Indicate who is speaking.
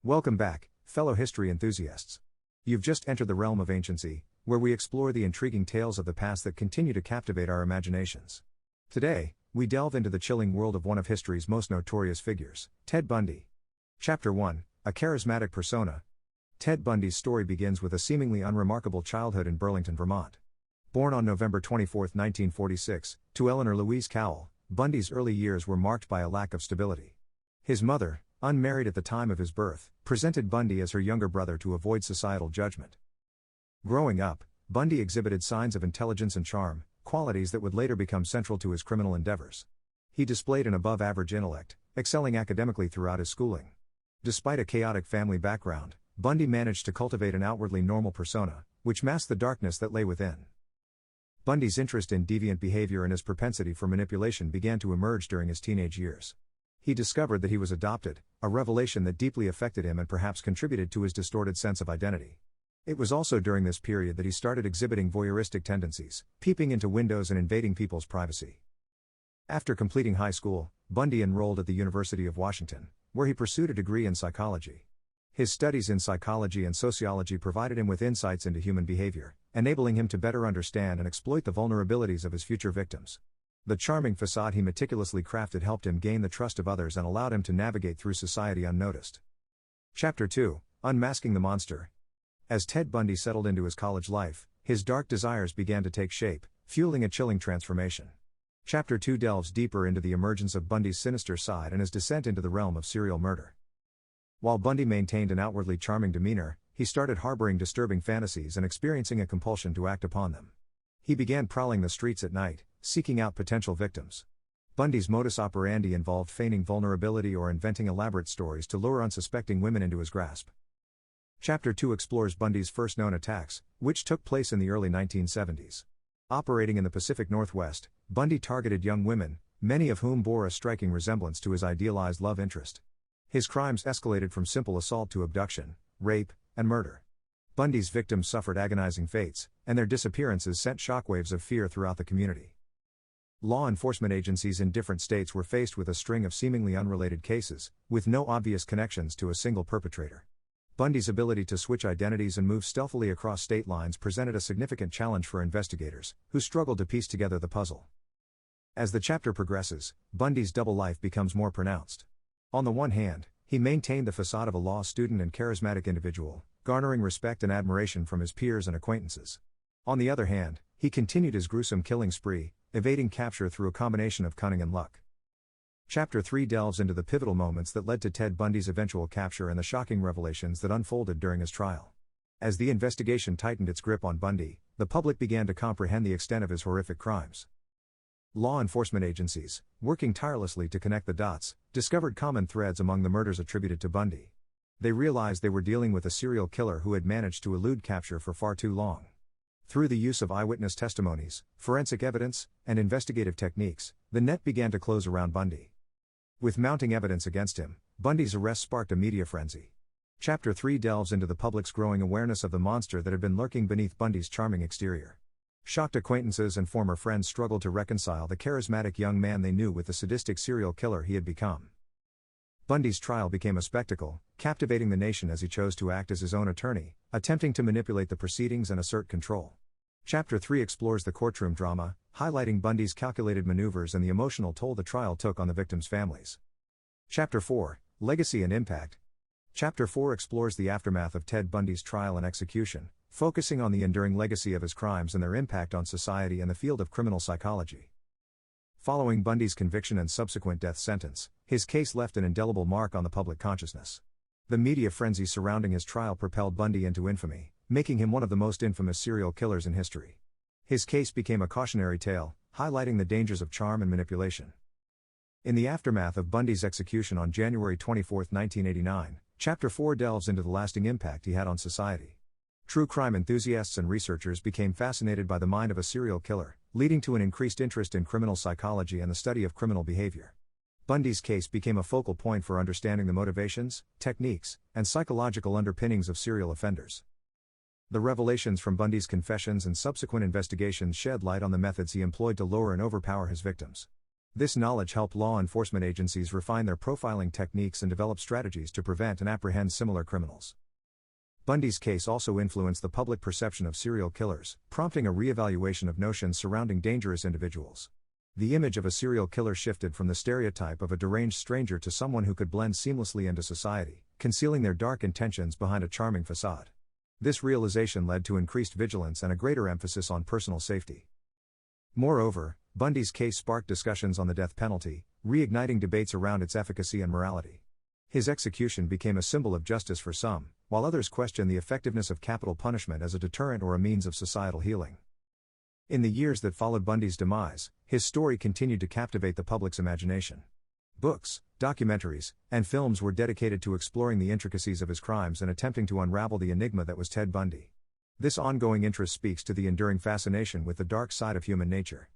Speaker 1: Welcome back, fellow history enthusiasts. You've just entered the realm of Anciency, where we explore the intriguing tales of the past that continue to captivate our imaginations. Today, we delve into the chilling world of one of history's most notorious figures, Ted Bundy. Chapter 1, A Charismatic Persona. Ted Bundy's story begins with a seemingly unremarkable childhood in Burlington, Vermont. Born on November 24, 1946, to Eleanor Louise Cowell, Bundy's early years were marked by a lack of stability. His mother, unmarried at the time of his birth, presented Bundy as her younger brother to avoid societal judgment. Growing up, Bundy exhibited signs of intelligence and charm, qualities that would later become central to his criminal endeavors. He displayed an above-average intellect, excelling academically throughout his schooling. Despite a chaotic family background, Bundy managed to cultivate an outwardly normal persona, which masked the darkness that lay within. Bundy's interest in deviant behavior and his propensity for manipulation began to emerge during his teenage years. He discovered that he was adopted, a revelation that deeply affected him and perhaps contributed to his distorted sense of identity. It was also during this period that he started exhibiting voyeuristic tendencies, peeping into windows and invading people's privacy. After completing high school, Bundy enrolled at the University of Washington, where he pursued a degree in psychology. His studies in psychology and sociology provided him with insights into human behavior, enabling him to better understand and exploit the vulnerabilities of his future victims. The charming facade he meticulously crafted helped him gain the trust of others and allowed him to navigate through society unnoticed. Chapter 2, Unmasking the Monster. As Ted Bundy settled into his college life, his dark desires began to take shape, fueling a chilling transformation. Chapter 2 delves deeper into the emergence of Bundy's sinister side and his descent into the realm of serial murder. While Bundy maintained an outwardly charming demeanor, he started harboring disturbing fantasies and experiencing a compulsion to act upon them. He began prowling the streets at night, seeking out potential victims. Bundy's modus operandi involved feigning vulnerability or inventing elaborate stories to lure unsuspecting women into his grasp. Chapter 2 explores Bundy's first known attacks, which took place in the early 1970s. Operating in the Pacific Northwest, Bundy targeted young women, many of whom bore a striking resemblance to his idealized love interest. His crimes escalated from simple assault to abduction, rape, and murder. Bundy's victims suffered agonizing fates, and their disappearances sent shockwaves of fear throughout the community. Law enforcement agencies in different states were faced with a string of seemingly unrelated cases, with no obvious connections to a single perpetrator. Bundy's ability to switch identities and move stealthily across state lines presented a significant challenge for investigators, who struggled to piece together the puzzle. As the chapter progresses, Bundy's double life becomes more pronounced. On the one hand, he maintained the facade of a law student and charismatic individual, garnering respect and admiration from his peers and acquaintances. On the other hand, he continued his gruesome killing spree, evading capture through a combination of cunning and luck. Chapter 3 delves into the pivotal moments that led to Ted Bundy's eventual capture and the shocking revelations that unfolded during his trial. As the investigation tightened its grip on Bundy, the public began to comprehend the extent of his horrific crimes. Law enforcement agencies, working tirelessly to connect the dots, discovered common threads among the murders attributed to Bundy. They realized they were dealing with a serial killer who had managed to elude capture for far too long. Through the use of eyewitness testimonies, forensic evidence, and investigative techniques, the net began to close around Bundy. With mounting evidence against him, Bundy's arrest sparked a media frenzy. Chapter 3 delves into the public's growing awareness of the monster that had been lurking beneath Bundy's charming exterior. Shocked acquaintances and former friends struggled to reconcile the charismatic young man they knew with the sadistic serial killer he had become. Bundy's trial became a spectacle, captivating the nation as he chose to act as his own attorney, attempting to manipulate the proceedings and assert control. Chapter 3 explores the courtroom drama, highlighting Bundy's calculated maneuvers and the emotional toll the trial took on the victims' families. Chapter 4, Legacy and Impact. Chapter 4 explores the aftermath of Ted Bundy's trial and execution, focusing on the enduring legacy of his crimes and their impact on society and the field of criminal psychology. Following Bundy's conviction and subsequent death sentence, his case left an indelible mark on the public consciousness. The media frenzy surrounding his trial propelled Bundy into infamy, making him one of the most infamous serial killers in history. His case became a cautionary tale, highlighting the dangers of charm and manipulation. In the aftermath of Bundy's execution on January 24, 1989, Chapter 4 delves into the lasting impact he had on society. True crime enthusiasts and researchers became fascinated by the mind of a serial killer, leading to an increased interest in criminal psychology and the study of criminal behavior. Bundy's case became a focal point for understanding the motivations, techniques, and psychological underpinnings of serial offenders. The revelations from Bundy's confessions and subsequent investigations shed light on the methods he employed to lure and overpower his victims. This knowledge helped law enforcement agencies refine their profiling techniques and develop strategies to prevent and apprehend similar criminals. Bundy's case also influenced the public perception of serial killers, prompting a re-evaluation of notions surrounding dangerous individuals. The image of a serial killer shifted from the stereotype of a deranged stranger to someone who could blend seamlessly into society, concealing their dark intentions behind a charming facade. This realization led to increased vigilance and a greater emphasis on personal safety. Moreover, Bundy's case sparked discussions on the death penalty, reigniting debates around its efficacy and morality. His execution became a symbol of justice for some, while others questioned the effectiveness of capital punishment as a deterrent or a means of societal healing. In the years that followed Bundy's demise, his story continued to captivate the public's imagination. Books, documentaries, and films were dedicated to exploring the intricacies of his crimes and attempting to unravel the enigma that was Ted Bundy. This ongoing interest speaks to the enduring fascination with the dark side of human nature.